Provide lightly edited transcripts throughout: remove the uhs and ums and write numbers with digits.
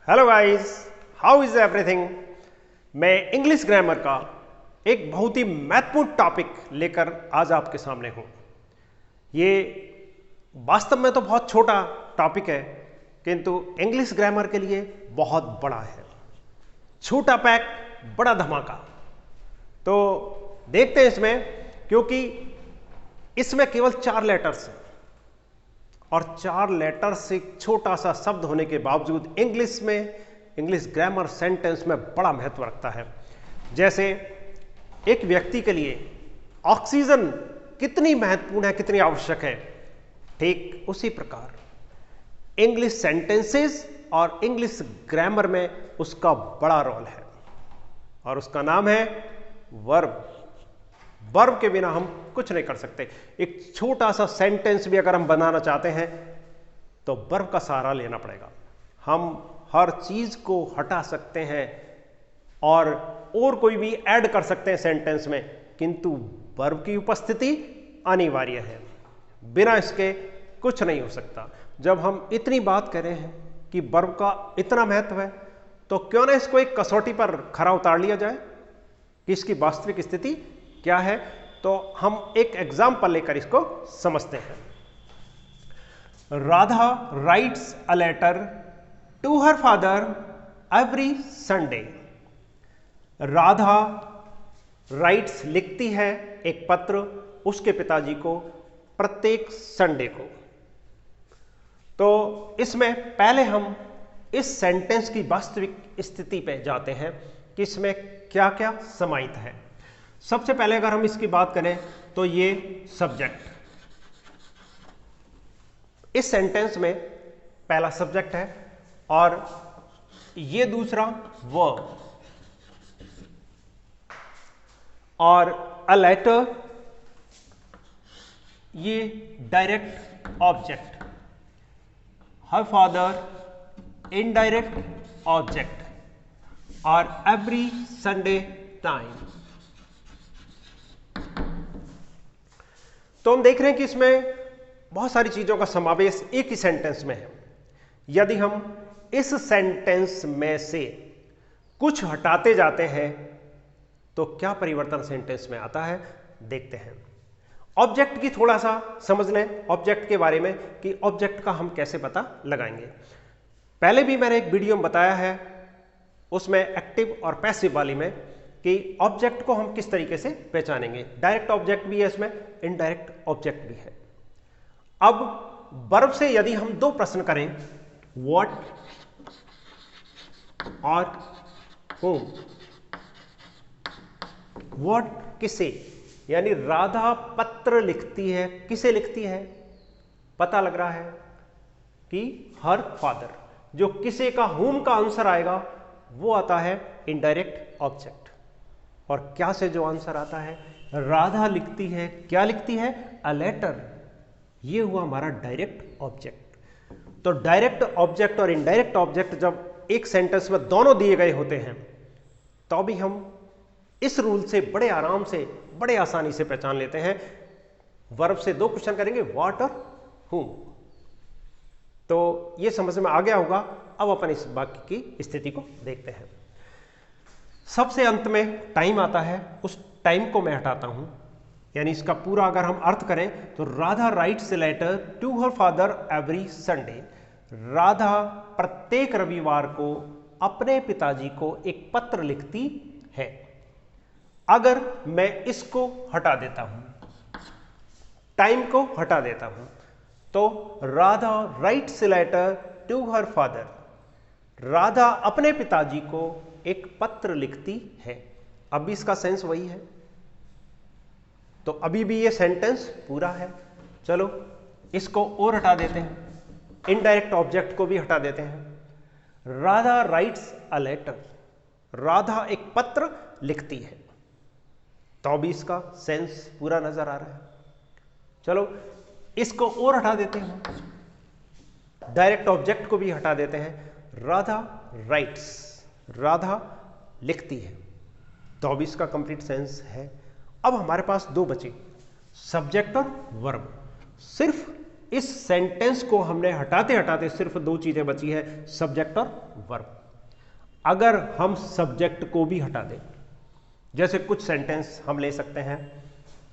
Hello guys, how is everything. मैं English grammar का एक बहुत ही महत्वपूर्ण टॉपिक लेकर आज आपके सामने हूं। ये वास्तव में तो बहुत छोटा टॉपिक है, किंतु इंग्लिश ग्रामर के लिए बहुत बड़ा है। छोटा पैक बड़ा धमाका। तो देखते हैं इसमें, क्योंकि इसमें केवल 4 लेटर्स हैं और 4 लेटर से छोटा सा शब्द होने के बावजूद इंग्लिश ग्रामर सेंटेंस में बड़ा महत्व रखता है। जैसे एक व्यक्ति के लिए ऑक्सीजन कितनी महत्वपूर्ण है, कितनी आवश्यक है, ठीक उसी प्रकार इंग्लिश सेंटेंसेस और इंग्लिश ग्रामर में उसका बड़ा रोल है और उसका नाम है वर्ब। वर्ब के बिना हम कुछ नहीं कर सकते। एक छोटा सा सेंटेंस भी अगर हम बनाना चाहते हैं तो वर्ब का सहारा लेना पड़ेगा। हम हर चीज को हटा सकते हैं और कोई भी ऐड कर सकते हैं सेंटेंस में, किंतु वर्ब की उपस्थिति अनिवार्य है। बिना इसके कुछ नहीं हो सकता। जब हम इतनी बात कर रहे हैं कि वर्ब का इतना महत्व है, तो क्यों ना इसको एक कसौटी पर खरा उतार लिया जाए कि इसकी वास्तविक स्थिति क्या है। तो हम एक एग्जाम्पल लेकर इसको समझते हैं। Radha writes a letter to her father every Sunday. Radha writes लिखती है एक पत्र उसके पिताजी को प्रत्येक संडे को। तो इसमें पहले हम इस सेंटेंस की वास्तविक स्थिति पे जाते हैं कि इसमें क्या क्या समाहित है। सबसे पहले अगर हम इसकी बात करें तो ये सब्जेक्ट, इस सेंटेंस में पहला सब्जेक्ट है और ये दूसरा वर्ब, और अ लेटर ये direct object, her father indirect object और एवरी संडे टाइम। तो हम देख रहे हैं कि इसमें बहुत सारी चीजों का समावेश एक ही सेंटेंस में है। यदि हम इस सेंटेंस में से कुछ हटाते जाते हैं तो क्या परिवर्तन सेंटेंस में आता है, देखते हैं। ऑब्जेक्ट की थोड़ा सा समझ लें ऑब्जेक्ट के बारे में कि ऑब्जेक्ट का हम कैसे पता लगाएंगे। पहले भी मैंने एक वीडियो में बताया है, उसमें एक्टिव और पैसिव वाली में, कि ऑब्जेक्ट को हम किस तरीके से पहचानेंगे। डायरेक्ट ऑब्जेक्ट भी है इसमें, इनडायरेक्ट ऑब्जेक्ट भी है। अब वर्ब से यदि हम 2 प्रश्न करें, व्हाट और whom। व्हाट किसे, यानी राधा पत्र लिखती है, किसे लिखती है, पता लग रहा है कि हर फादर। जो किसे का whom का आंसर आएगा वो आता है इनडायरेक्ट ऑब्जेक्ट। और क्या से जो आंसर आता है, राधा लिखती है, क्या लिखती है, अ लेटर, ये हुआ हमारा डायरेक्ट ऑब्जेक्ट। तो डायरेक्ट ऑब्जेक्ट और इनडायरेक्ट ऑब्जेक्ट जब एक सेंटेंस में दोनों दिए गए होते हैं तो भी हम इस रूल से बड़े आराम से, बड़े आसानी से पहचान लेते हैं। वर्ब से 2 क्वेश्चन करेंगे, व्हाट और whom। तो ये समझ में आ गया होगा। अब अपन इस वाक्य की स्थिति को देखते हैं। सबसे अंत में टाइम आता है, उस टाइम को मैं हटाता हूं, यानी इसका पूरा अगर हम अर्थ करें तो Radha writes a letter to her father every Sunday. Radha प्रत्येक रविवार को अपने पिताजी को एक पत्र लिखती है। अगर मैं इसको हटा देता हूं, टाइम को हटा देता हूं, तो Radha writes a letter to her father, Radha अपने पिताजी को एक पत्र लिखती है। अब भी इसका सेंस वही है, तो अभी भी ये सेंटेंस पूरा है। चलो इसको और हटा देते हैं, इनडायरेक्ट ऑब्जेक्ट को भी हटा देते हैं। Radha writes a letter, Radha एक पत्र लिखती है, तो अभी इसका सेंस पूरा नजर आ रहा है। चलो इसको और हटा देते हैं, डायरेक्ट ऑब्जेक्ट को भी हटा देते हैं। राधा राइट्स, राधा लिखती है, तो अभी इसका कंप्लीट सेंस है। अब हमारे पास 2 बचे, सब्जेक्ट और वर्ब। सिर्फ इस सेंटेंस को हमने हटाते हटाते सिर्फ दो चीजें बची है, सब्जेक्ट और वर्ब। अगर हम सब्जेक्ट को भी हटा दें, जैसे कुछ सेंटेंस हम ले सकते हैं,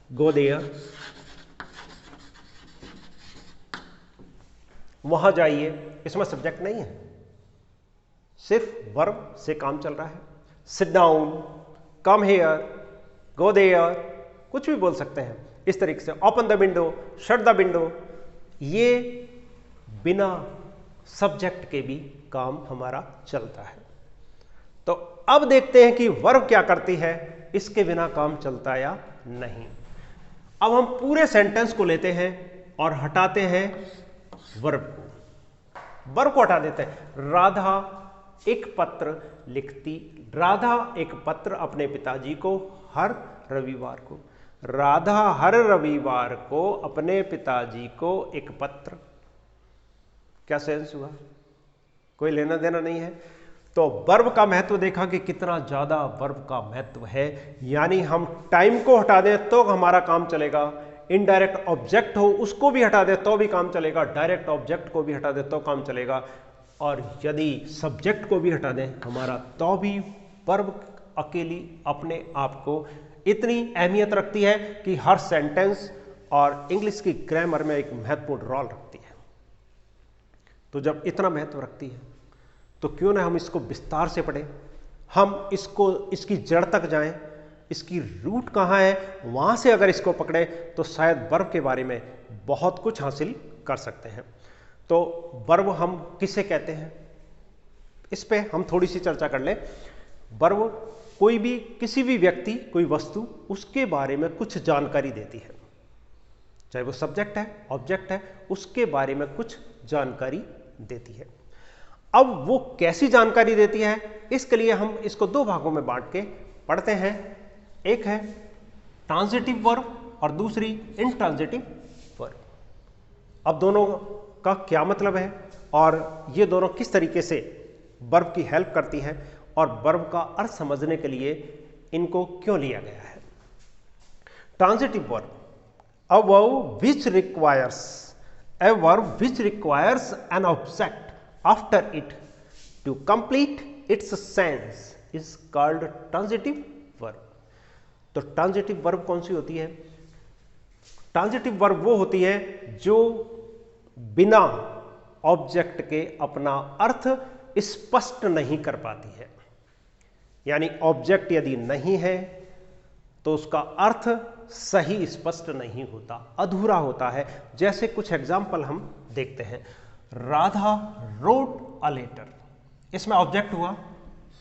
गो देयर, वहां जाइए, इसमें सब्जेक्ट नहीं है, सिर्फ वर्ब से काम चल रहा है। Sit down, come here, go there, कुछ भी बोल सकते हैं इस तरीके से। Open the window, shut the window, ये बिना सब्जेक्ट के भी काम हमारा चलता है। तो अब देखते हैं कि वर्ब क्या करती है, इसके बिना काम चलता या नहीं। अब हम पूरे सेंटेंस को लेते हैं और हटाते हैं वर्ब को। वर्ब को हटा देते हैं। राधा एक पत्र लिखती, राधा एक पत्र अपने पिताजी को हर रविवार को, राधा हर रविवार को अपने पिताजी को एक पत्र। क्या सेंस हुआ? कोई लेना देना नहीं है। तो वर्ब का महत्व देखा कि कितना ज्यादा वर्ब का महत्व है, यानी हम टाइम को हटा दें तो हमारा काम चलेगा, इनडायरेक्ट ऑब्जेक्ट हो उसको भी हटा दे तो भी काम चलेगा, डायरेक्ट ऑब्जेक्ट को भी हटा दे तो काम चलेगा, और यदि सब्जेक्ट को भी हटा दें हमारा तो भी वर्ब अकेली अपने आप को इतनी अहमियत रखती है कि हर सेंटेंस और इंग्लिश की ग्रामर में एक महत्वपूर्ण रोल रखती है। तो जब इतना महत्व रखती है तो क्यों ना हम इसको विस्तार से पढ़ें, हम इसकी जड़ तक जाएं, इसकी रूट कहाँ है वहां से अगर इसको पकड़े तो शायद वर्ब के बारे में बहुत कुछ हासिल कर सकते हैं। तो वर्ब हम किसे कहते हैं, इस पे हम थोड़ी सी चर्चा कर लें। वर्ब कोई भी, किसी भी व्यक्ति, कोई वस्तु, उसके बारे में कुछ जानकारी देती है, चाहे वो सब्जेक्ट है, ऑब्जेक्ट है, उसके बारे में कुछ जानकारी देती है। अब वो कैसी जानकारी देती है, इसके लिए हम इसको दो भागों में बांट के पढ़ते हैं। एक है ट्रांजिटिव वर्ब और दूसरी इंट्रांजिटिव वर्ब। अब दोनों का क्या मतलब है और ये दोनों किस तरीके से वर्ब की हेल्प करती है और वर्ब का अर्थ समझने के लिए इनको क्यों लिया गया है। Transitive verb, a verb which requires an object after it to complete its sense is called transitive verb। तो ट्रांजिटिव वर्ब कौन सी होती है? ट्रांजिटिव वर्ब वो होती है जो बिना ऑब्जेक्ट के अपना अर्थ स्पष्ट नहीं कर पाती है, यानी ऑब्जेक्ट यदि नहीं है तो उसका अर्थ सही स्पष्ट नहीं होता, अधूरा होता है। जैसे कुछ एग्जाम्पल हम देखते हैं। राधा रोट अ लेटर, इसमें ऑब्जेक्ट हुआ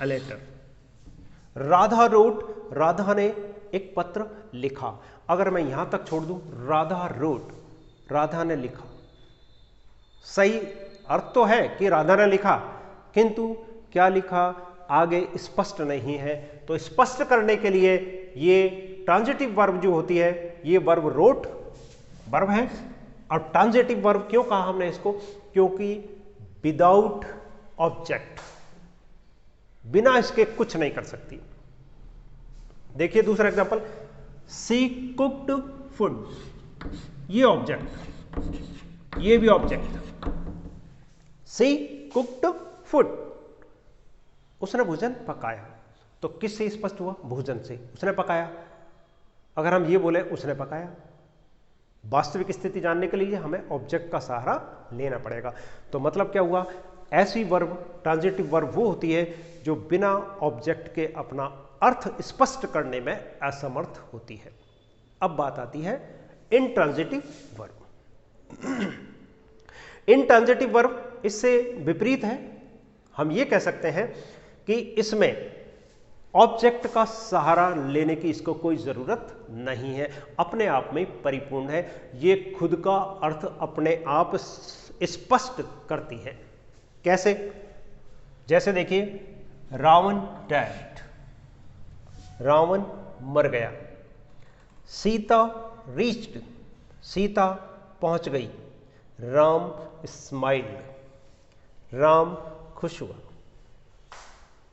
a letter. Radha wrote, Radha ने एक पत्र लिखा। अगर मैं यहां तक छोड़ दूं, राधा रोट, राधा ने लिखा, सही अर्थ तो है कि राधा ने लिखा, किंतु क्या लिखा आगे स्पष्ट नहीं है। तो स्पष्ट करने के लिए ये ट्रांजिटिव वर्ब जो होती है, ये वर्ब रोट वर्ब है। और ट्रांजिटिव वर्ब क्यों कहा हमने इसको? क्योंकि विदाउट ऑब्जेक्ट, बिना इसके कुछ नहीं कर सकती। देखिए दूसरा एग्जांपल, सी कुक्ड फूड, ये ऑब्जेक्ट, ये भी ऑब्जेक्ट। सी कुक्ड फूड, उसने भोजन पकाया। तो किससे स्पष्ट हुआ? भोजन से, उसने पकाया। अगर हम ये बोले उसने पकाया, वास्तविक स्थिति जानने के लिए हमें ऑब्जेक्ट का सहारा लेना पड़ेगा। तो मतलब क्या हुआ? ऐसी वर्ब, ट्रांजिटिव वर्ब वो होती है जो बिना ऑब्जेक्ट के अपना अर्थ स्पष्ट करने में असमर्थ होती है। अब बात आती है इनट्रांजिटिव वर्ब। इनट्रांजिटिव वर्ब इससे विपरीत है। हम ये कह सकते हैं कि इसमें ऑब्जेक्ट का सहारा लेने की इसको कोई जरूरत नहीं है, अपने आप में परिपूर्ण है, ये खुद का अर्थ अपने आप स्पष्ट करती है। कैसे? जैसे देखिए, रावण डैड, रावण मर गया। सीता रीच्ड, सीता पहुंच गई। राम स्माइल्ड, राम खुश हुआ।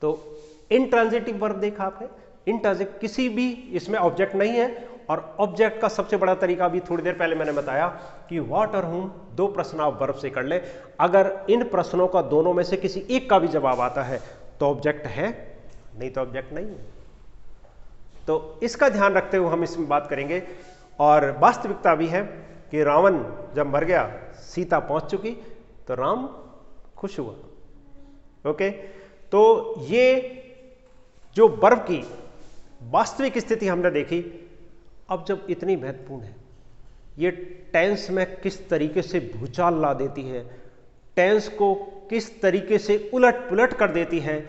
तो इनट्रांजिटिव वर्ब देखा आपने, इनट्रांजिटिव, किसी भी इसमें ऑब्जेक्ट नहीं है और ऑब्जेक्ट का सबसे बड़ा तरीका भी थोड़ी देर पहले मैंने बताया कि व्हाट और whom दो प्रश्न आप वर्ब से कर ले। अगर इन प्रश्नों का दोनों में से किसी एक का भी जवाब आता है तो ऑब्जेक्ट है, नहीं तो ऑब्जेक्ट नहीं है। तो इसका ध्यान रखते हुए हम इसमें बात करेंगे। और वास्तविकता भी है कि रावण जब मर गया, सीता पहुंच चुकी, तो राम खुश हुआ। ओके, तो ये जो वर्ब की वास्तविक स्थिति हमने देखी। अब जब इतनी महत्वपूर्ण है, ये टेंस में किस तरीके से भूचाल ला देती है, टेंस को किस तरीके से उलट पुलट कर देती है,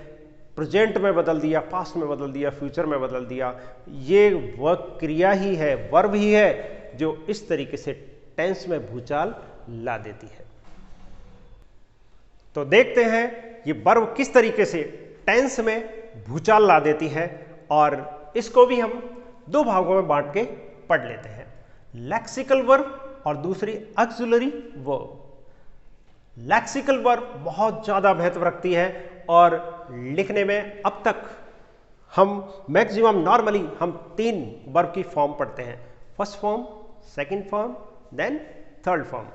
प्रेजेंट में बदल दिया, पास्ट में बदल दिया, फ्यूचर में बदल दिया। ये वह क्रिया ही है, वर्ब ही है जो इस तरीके से टेंस में भूचाल ला देती है। तो देखते हैं ये वर्ब किस तरीके से टेंस में भूचाल ला देती है, और इसको भी हम दो भागों में बांट के पढ़ लेते हैं, लेक्सिकल वर्ब और दूसरी ऑक्सिलरी वर्ब। लेक्सिकल वर्ब बहुत ज्यादा महत्व रखती है और लिखने में अब तक हम मैक्सिमम नॉर्मली हम 3 वर्ब की फॉर्म पढ़ते हैं, first form, second form, then third form.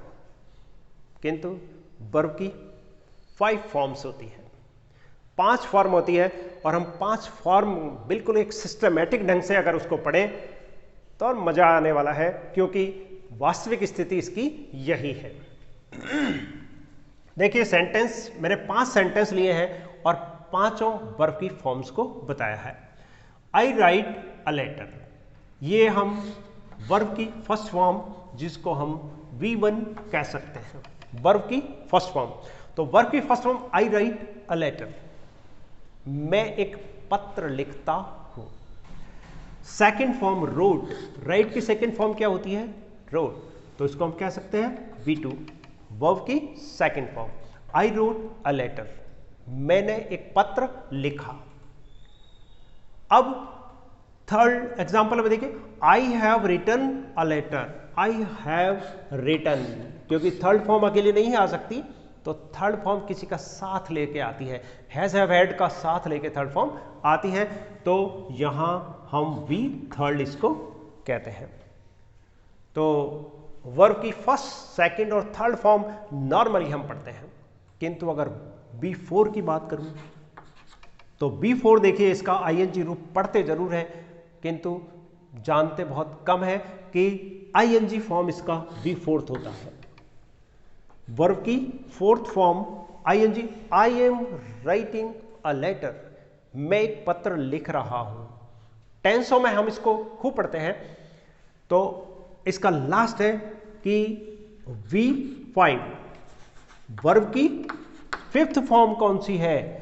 किंतु वर्ब की 5 फॉर्म्स होती है, 5 फॉर्म होती है, और हम 5 फॉर्म बिल्कुल एक सिस्टमैटिक ढंग से अगर उसको पढ़ें तो और मजा आने वाला है, क्योंकि वास्तविक स्थिति इसकी यही है। देखिए सेंटेंस, मैंने 5 सेंटेंस लिए हैं और पांचों वर्ब की फॉर्म्स को बताया है। आई राइट अ लेटर, ये हम वर्ब की फर्स्ट फॉर्म, जिसको हम V1 कह सकते हैं, वर्ब की फर्स्ट फॉर्म। तो वर्ब की first form I write a letter, मैं एक पत्र लिखता हूं। सेकंड फॉर्म रोट, राइट की सेकंड फॉर्म क्या होती है? रोट, तो इसको हम कह सकते हैं V2, वर्ब की second form. I wrote a letter, मैंने एक पत्र लिखा। अब थर्ड एग्जांपल में देखिए, I have written a letter, I have written, क्योंकि थर्ड फॉर्म अकेले नहीं आ सकती, तो थर्ड फॉर्म किसी का साथ लेके आती है, हैज हैव हैड का साथ लेके थर्ड फॉर्म आती है, तो यहां हम वी थर्ड इसको कहते हैं। तो वर्ब की फर्स्ट, सेकंड और थर्ड फॉर्म नॉर्मली हम पढ़ते हैं, किंतु अगर B4 की बात करूं तो B4 देखिए, इसका ING रूप पढ़ते जरूर है, किंतु जानते बहुत कम है कि ING फॉर्म इसका B4 होता है। वर्ब की fourth form ING, I am writing a letter, मैं एक पत्र लिख रहा हूं। टेंसों में हम इसको खूब पढ़ते हैं। तो इसका लास्ट है कि V5, वर्ब की फिफ्थ फॉर्म कौन सी है?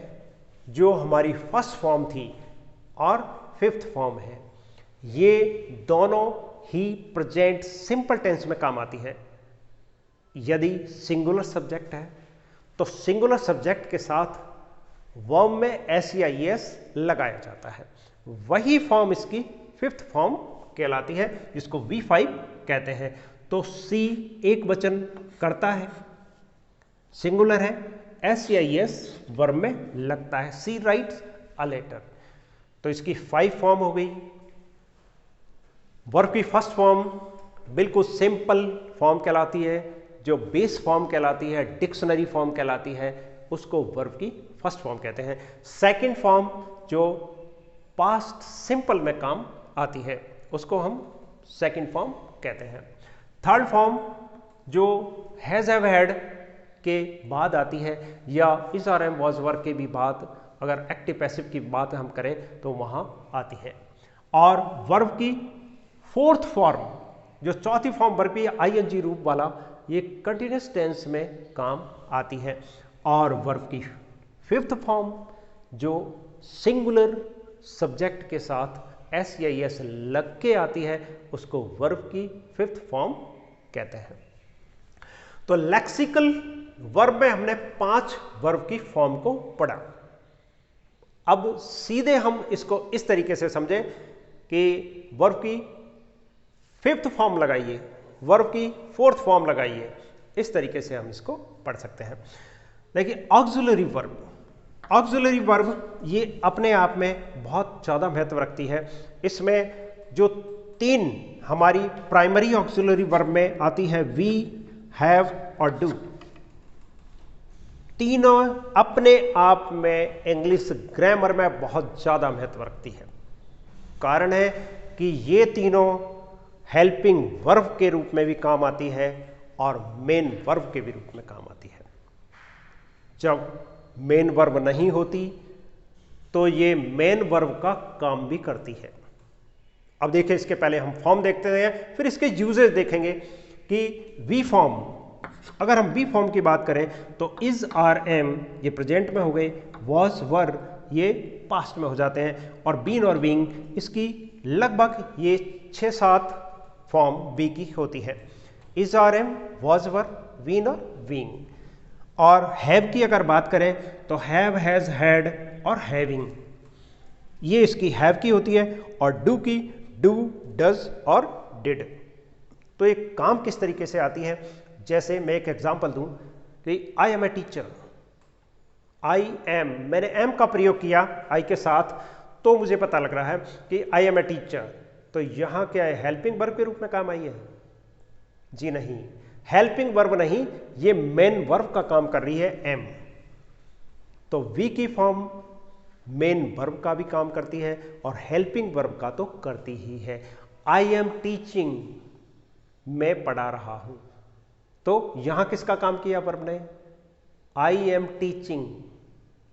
जो हमारी फर्स्ट फॉर्म थी और फिफ्थ फॉर्म है, ये दोनों ही प्रेजेंट सिंपल टेंस में काम आती है। यदि सिंगुलर सब्जेक्ट है तो सिंगुलर सब्जेक्ट के साथ वर्ब में SEIS लगाया जाता है, वही फॉर्म इसकी फिफ्थ फॉर्म कहलाती है, जिसको V5 कहते हैं। तो C एक वचन करता है, सिंगुलर है, SEIS वर्ब में लगता है, सी राइट्स अ लेटर, तो इसकी 5 फॉर्म हो गई। वर्ब की फर्स्ट फॉर्म बिल्कुल सिंपल फॉर्म कहलाती है, जो बेस फॉर्म कहलाती है, डिक्शनरी फॉर्म कहलाती है, उसको वर्ब की फर्स्ट फॉर्म कहते हैं। सेकंड फॉर्म जो पास्ट सिंपल में काम आती है, उसको हम सेकंड फॉर्म कहते हैं। थर्ड फॉर्म जो हैज हैव हैड के बाद आती है, या is are am was were के भी बाद, अगर एक्टिव पैसिव की बात हम करें तो वहां आती है। और वर्ब की फोर्थ फॉर्म, जो चौथी फॉर्म वर्ब की ING रूप वाला, ये कंटिन्यूस टेंस में काम आती है। और वर्ब की फिफ्थ फॉर्म जो सिंगुलर सब्जेक्ट के साथ SEIS लग के आती है, उसको वर्ब की फिफ्थ फॉर्म कहते हैं। तो लेक्सिकल वर्ब में हमने 5 वर्ब की फॉर्म को पढ़ा। अब सीधे हम इसको इस तरीके से समझें कि वर्ब की फिफ्थ फॉर्म लगाइए, वर्ब की फोर्थ फॉर्म लगाइए, इस तरीके से हम इसको पढ़ सकते हैं। देखिए ऑक्सिलरी वर्ब, ऑक्सिलरी वर्ब ये अपने आप में बहुत ज़्यादा महत्व रखती है। इसमें जो तीन हमारी प्राइमरी ऑक्सिलरी वर्ब में आती है वी, हैव और डू। तीनों अपने आप में इंग्लिश ग्रामर में बहुत ज्यादा महत्व रखती है। कारण है कि ये तीनों हेल्पिंग वर्ब के रूप में भी काम आती है और मेन वर्ब के भी रूप में काम आती है। जब मेन वर्ब नहीं होती तो ये मेन वर्ब का काम भी करती है। अब देखिए, इसके पहले हम फॉर्म देखते हैं, फिर इसके यूजेस देखेंगे कि वी फॉर्म, अगर हम वी फॉर्म की बात करें तो इज, आर, एम ये प्रेजेंट में हो गए, वॉज, वर ये पास्ट में हो जाते हैं, और बीन और बीइंग इसकी लगभग ये 6-7 फॉर्म वी की होती है। Is, are, am, was, were, been और बीइंग। और हैव की अगर बात करें तो हैव, हैज, हैड और हैविंग ये इसकी हैव की होती है, और डू की डू, डज और डिड। तो एक काम किस तरीके से आती है, जैसे मैं एक एग्जांपल दूं कि I am a teacher, I am, मैंने एम का प्रयोग किया आई के साथ, तो मुझे पता लग रहा है कि आई एम ए टीचर। तो यहां क्या है, हेल्पिंग वर्ब के रूप में काम आई है? जी नहीं, हेल्पिंग वर्ब नहीं, ये मेन वर्ब का काम कर रही है एम। तो वी की फॉर्म मेन वर्ब का भी काम करती है और हेल्पिंग वर्ब का तो करती ही है। आई एम टीचिंग, मैं पढ़ा रहा हूं, तो यहां किसका काम किया वर्ब ने? आई एम टीचिंग,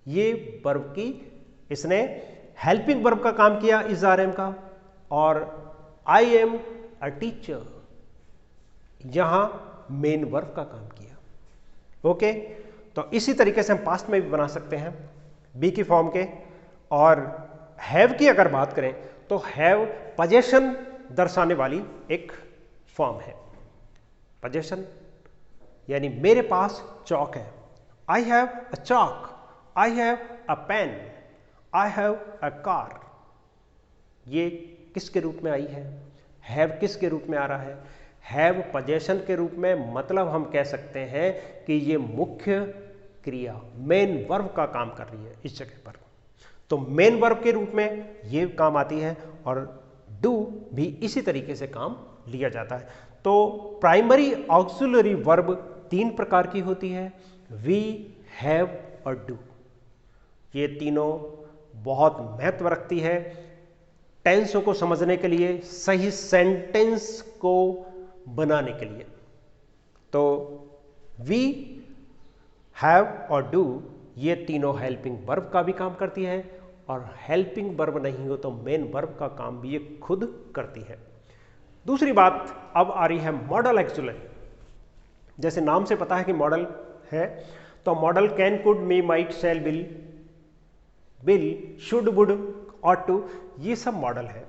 ये वर्ब की इसने हेल्पिंग वर्ब का काम किया इज, आर, एम का, और आई एम अ टीचर यहां मेन वर्ब का काम किया। ओके, तो इसी तरीके से हम पास्ट में भी बना सकते हैं बी की फॉर्म के। और हैव की अगर बात करें तो हैव पोजेशन दर्शाने वाली एक फॉर्म है। पोजेशन यानी मेरे पास चौक है, I have a chalk, I have a pen, I have a car. ये किसके रूप में आई है? हैव किसके रूप में आ रहा है? हैव पोजेशन के रूप में, मतलब हम कह सकते हैं कि ये मुख्य क्रिया मेन वर्ब का काम कर रही है इस जगह पर। तो मेन वर्ब के रूप में ये काम आती है, और डू भी इसी तरीके से काम लिया जाता है। तो प्राइमरी ऑक्सिलरी वर्ब 3 प्रकार की होती है, वी, हैव और डू। ये तीनों बहुत महत्व रखती है टेंसों को समझने के लिए, सही सेंटेंस को बनाने के लिए। तो वी, हैव और डू ये तीनों हेल्पिंग वर्ब का भी काम करती है, और हेल्पिंग वर्ब नहीं हो तो मेन वर्ब का काम भी ये खुद करती है। दूसरी बात अब आ रही है मॉडल ऑक्सिलरी। जैसे नाम से पता है कि मॉडल है, तो modal can, could, may, might, shall, will, should, would, ought to, ये सब मॉडल है।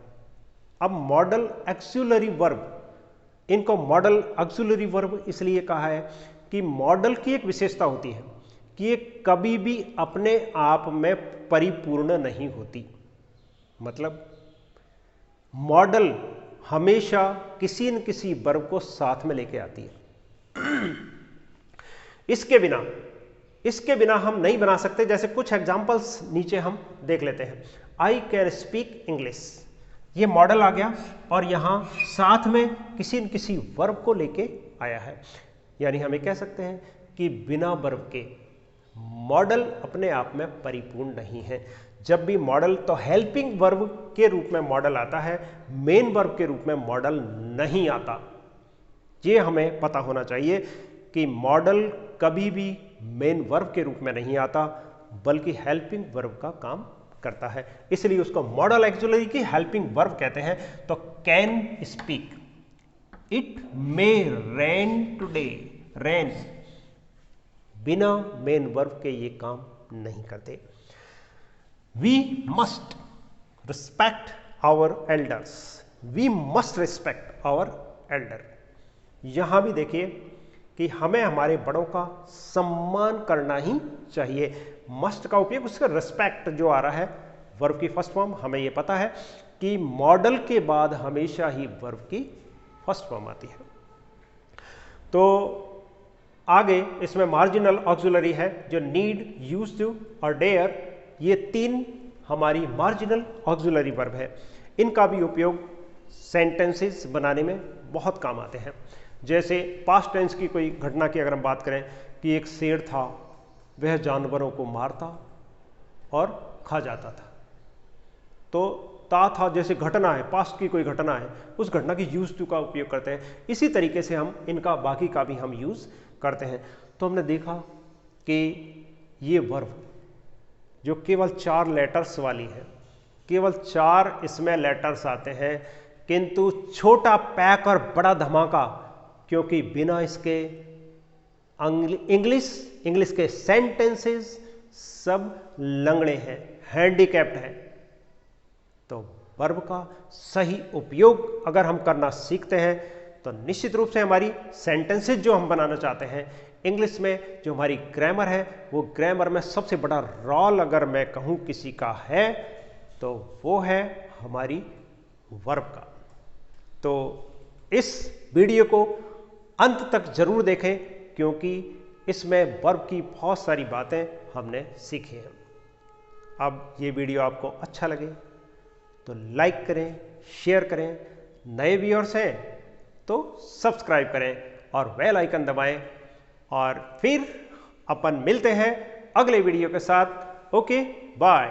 अब मॉडल ऑक्सिलरी वर्ब, इनको मॉडल ऑक्सिलरी वर्ब इसलिए कहा है कि मॉडल की एक विशेषता होती है कि ये कभी भी अपने आप में परिपूर्ण नहीं होती। मतलब मॉडल हमेशा किसी न किसी वर्ब को साथ में लेके आती है। इसके बिना हम नहीं बना सकते। जैसे कुछ एग्जांपल्स नीचे हम देख लेते हैं। आई कैन स्पीक इंग्लिश, ये मॉडल आ गया और यहां साथ में किसी न किसी वर्ब को लेके आया है। यानी हमें कह सकते हैं कि बिना वर्ब के मॉडल अपने आप में परिपूर्ण नहीं है। जब भी मॉडल, तो हेल्पिंग वर्ब के रूप में मॉडल आता है, मेन वर्ब के रूप में मॉडल नहीं आता। ये हमें पता होना चाहिए कि मॉडल कभी भी मेन वर्ब के रूप में नहीं आता, बल्कि हेल्पिंग वर्ब का काम करता है। इसलिए उसको मॉडल ऑक्सिलरी की हेल्पिंग वर्ब कहते हैं। तो can speak, it may rain today, rain बिना मेन वर्ब के ये काम नहीं करते। We must respect our elders, we must respect our elder. यहां भी देखिए कि हमें हमारे बड़ों का सम्मान करना ही चाहिए। मस्ट का उपयोग, उसका रिस्पेक्ट जो आ रहा है वर्ब की फर्स्ट फॉर्म, हमें यह पता है कि मॉडल के बाद हमेशा ही वर्ब की फर्स्ट फॉर्म आती है। तो आगे इसमें मार्जिनल ऑक्सिलरी है जो नीड, यूज्ड टू और डेयर, ये 3 हमारी मार्जिनल ऑक्सिलरी वर्ब है। इनका भी उपयोग सेंटेंसेस बनाने में बहुत काम आते हैं। जैसे पास्ट टेंस की कोई घटना की अगर हम बात करें कि एक शेर था, वह जानवरों को मारता और खा जाता था, तो ता था जैसे घटना है, पास्ट की कोई घटना है, उस घटना की यूज टू का उपयोग करते हैं। इसी तरीके से हम इनका बाकी का भी हम यूज करते हैं। तो हमने देखा कि ये वर्ब जो केवल 4 लेटर्स वाली है, केवल 4 इसमें लेटर्स आते हैं, किंतु छोटा पैक और बड़ा धमाका, क्योंकि बिना इसके इंग्लिश के सेंटेंसेस सब लंगड़े हैं, हैंडीकैप्ड हैं। तो वर्ब का सही उपयोग अगर हम करना सीखते हैं तो निश्चित रूप से हमारी सेंटेंसेस जो हम बनाना चाहते हैं इंग्लिश में, जो हमारी ग्रामर है, वो ग्रामर में सबसे बड़ा रोल अगर मैं कहूँ किसी का है तो वो है हमारी वर्ब का। तो इस वीडियो को अंत तक जरूर देखें, क्योंकि इसमें वर्ब की बहुत सारी बातें हमने सीखी हैं। अब ये वीडियो आपको अच्छा लगे तो लाइक करें, शेयर करें, नए व्यूअर्स हैं तो सब्सक्राइब करें और बेल आइकन दबाएं, और फिर अपन मिलते हैं अगले वीडियो के साथ। Okay, bye.